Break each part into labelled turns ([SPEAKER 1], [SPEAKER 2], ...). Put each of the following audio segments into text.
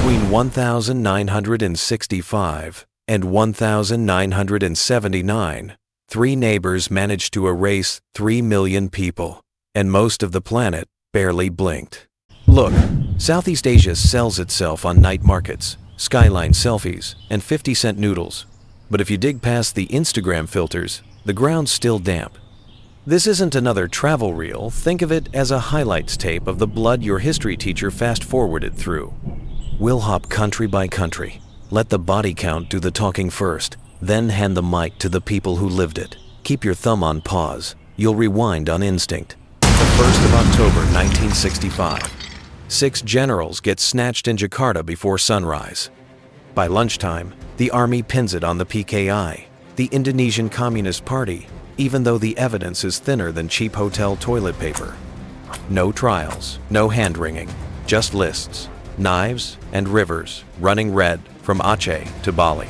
[SPEAKER 1] Between 1965 and 1979, three neighbors managed to erase 3 million people, and most of the planet barely blinked. Look, Southeast Asia sells itself on night markets, skyline selfies, and 50-cent noodles. But if you dig past the Instagram filters, the ground's still damp. This isn't another travel reel. Think of it as a highlights tape of the blood your history teacher fast-forwarded through. We'll hop country by country. Let the body count do the talking first, then hand the mic to the people who lived it. Keep your thumb on pause. You'll rewind on instinct. The 1st of October, 1965. 6 generals get snatched in Jakarta before sunrise. By lunchtime, the army pins it on the PKI, the Indonesian Communist Party, even though the evidence is thinner than cheap hotel toilet paper. No trials, no hand-wringing, just lists, knives and rivers running red from Aceh to Bali.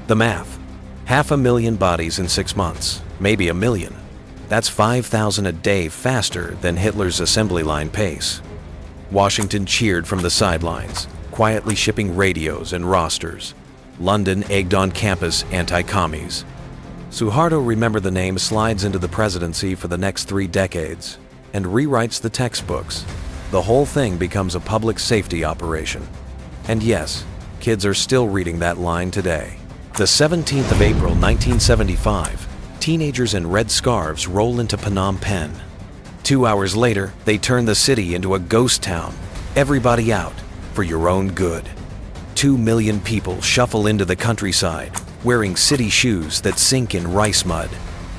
[SPEAKER 1] The math: 500,000 bodies in 6 months, maybe 1 million. That's 5,000 a day faster than Hitler's assembly line pace. Washington cheered from the sidelines, quietly shipping radios and rosters. London egged on campus anti-commies. Suharto, remember the name, slides into the presidency for the next 3 decades and rewrites the textbooks. The whole thing becomes a public safety operation. And yes, kids are still reading that line today. The 17th of April, 1975, teenagers in red scarves roll into Phnom Penh. 2 hours later, they turn the city into a ghost town. Everybody out, for your own good. 2 million people shuffle into the countryside, wearing city shoes that sink in rice mud.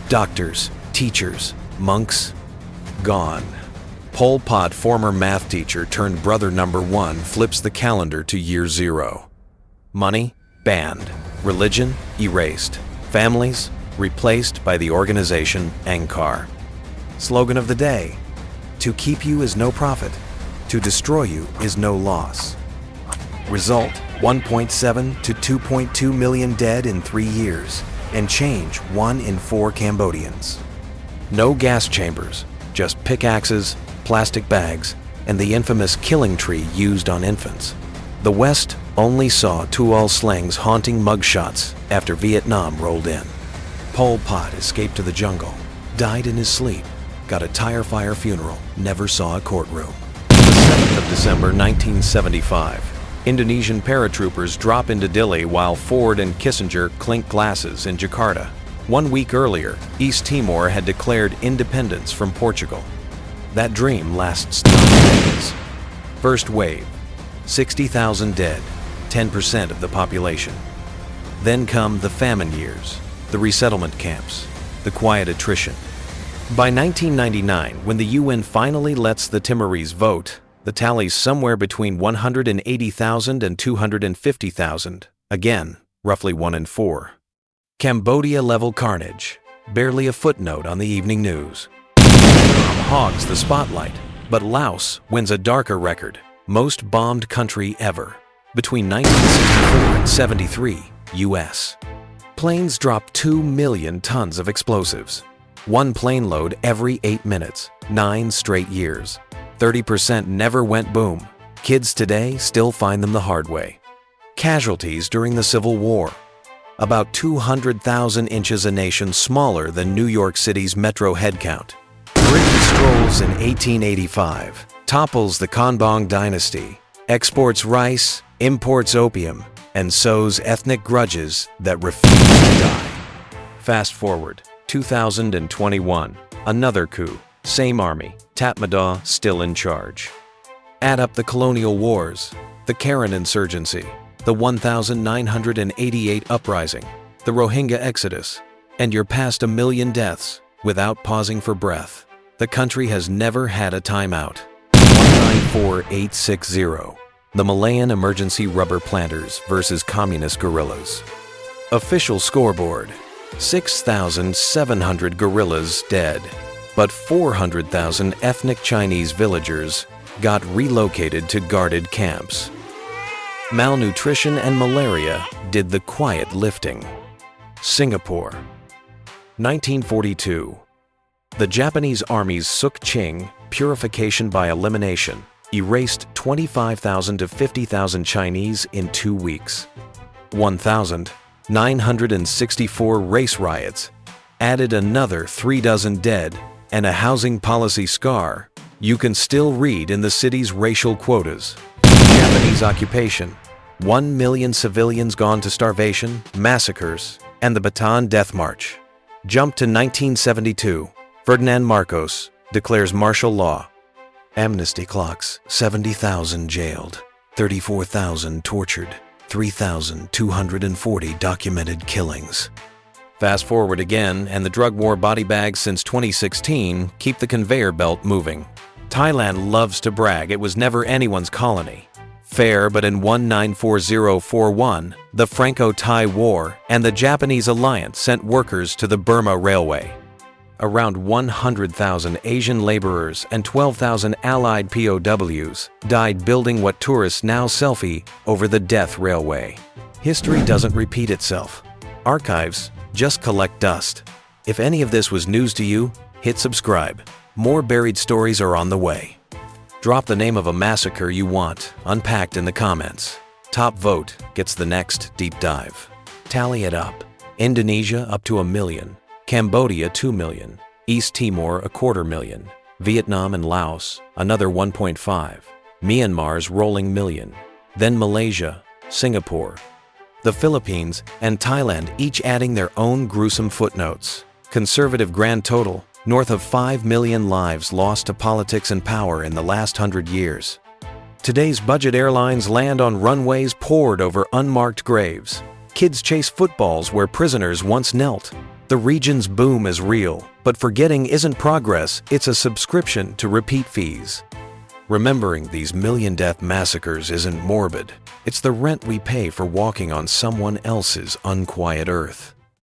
[SPEAKER 1] Doctors, teachers, monks, gone. Pol Pot, former math teacher turned brother number 1, flips the calendar to year 0. Money, banned. Religion, erased. Families, replaced by the organization Angkar. Slogan of the day: to keep you is no profit, to destroy you is no loss. Result: 1.7 to 2.2 million dead in 3 years, and change 1 in 4 Cambodians. No gas chambers, just pickaxes, plastic bags, and the infamous killing tree used on infants. The West only saw Tuol Sleng's haunting mugshots after Vietnam rolled in. Pol Pot escaped to the jungle, died in his sleep, got a tire fire funeral, never saw a courtroom. The 7th of December, 1975. Indonesian paratroopers drop into Dili while Ford and Kissinger clink glasses in Jakarta. 1 week earlier, East Timor had declared independence from Portugal. That dream lasts 9 days. First wave, 60,000 dead, 10% of the population. Then come the famine years, the resettlement camps, the quiet attrition. By 1999, when the UN finally lets the Timorese vote, the tally's somewhere between 180,000 and 250,000, again, roughly 1 in 4. Cambodia-level carnage, barely a footnote on the evening news. Vietnam hogs the spotlight, but Laos wins a darker record, most bombed country ever. Between 1964 and 73, US. Planes dropped 2 million tons of explosives. 1 plane load every 8 minutes, 9 straight years. 30% never went boom. Kids today still find them the hard way. Casualties during the Civil War. About 200,000 inches a nation smaller than New York City's metro headcount. Britain strolls in 1885, topples the Konbong dynasty, exports rice, imports opium, and sows ethnic grudges that refuse to die. Fast forward, 2021, another coup, same army, Tatmadaw still in charge. Add up the colonial wars, the Karen insurgency, the 1988 uprising, the Rohingya exodus, and you're past 1 million deaths without pausing for breath. The country has never had a timeout. 194860, the Malayan emergency rubber planters versus communist guerrillas. Official scoreboard, 6,700 guerrillas dead, but 400,000 ethnic Chinese villagers got relocated to guarded camps. Malnutrition and malaria did the quiet lifting. Singapore, 1942. The Japanese Army's Suk Ching, purification by elimination, erased 25,000 to 50,000 Chinese in 2 weeks. 1,964 race riots, added another 3 dozen dead, and a housing policy scar you can still read in the city's racial quotas. Japanese occupation, 1 million civilians gone to starvation, massacres, and the Bataan Death March. Jump to 1972. Ferdinand Marcos declares martial law. Amnesty clocks 70,000 jailed, 34,000 tortured, 3,240 documented killings. Fast forward again, and the drug war body bags since 2016 keep the conveyor belt moving. Thailand loves to brag it was never anyone's colony. Fair, but in 1940-41, the Franco-Thai War and the Japanese alliance sent workers to the Burma Railway. Around 100,000 Asian laborers and 12,000 Allied POWs died building what tourists now selfie over the Death Railway. History doesn't repeat itself. Archives just collect dust. If any of this was news to you, hit subscribe. More buried stories are on the way. Drop the name of a massacre you want unpacked in the comments. Top vote gets the next deep dive. Tally it up. Indonesia up to 1 million. Cambodia 2 million. East Timor 250,000. Vietnam and Laos another 1.5. Myanmar's rolling million. Then Malaysia, Singapore, the Philippines, and Thailand each adding their own gruesome footnotes. Conservative grand total, north of 5 million lives lost to politics and power in the last 100 years. Today's budget airlines land on runways poured over unmarked graves. Kids chase footballs where prisoners once knelt. The region's boom is real, but forgetting isn't progress, it's a subscription to repeat fees. Remembering these million-death massacres isn't morbid. It's the rent we pay for walking on someone else's unquiet earth.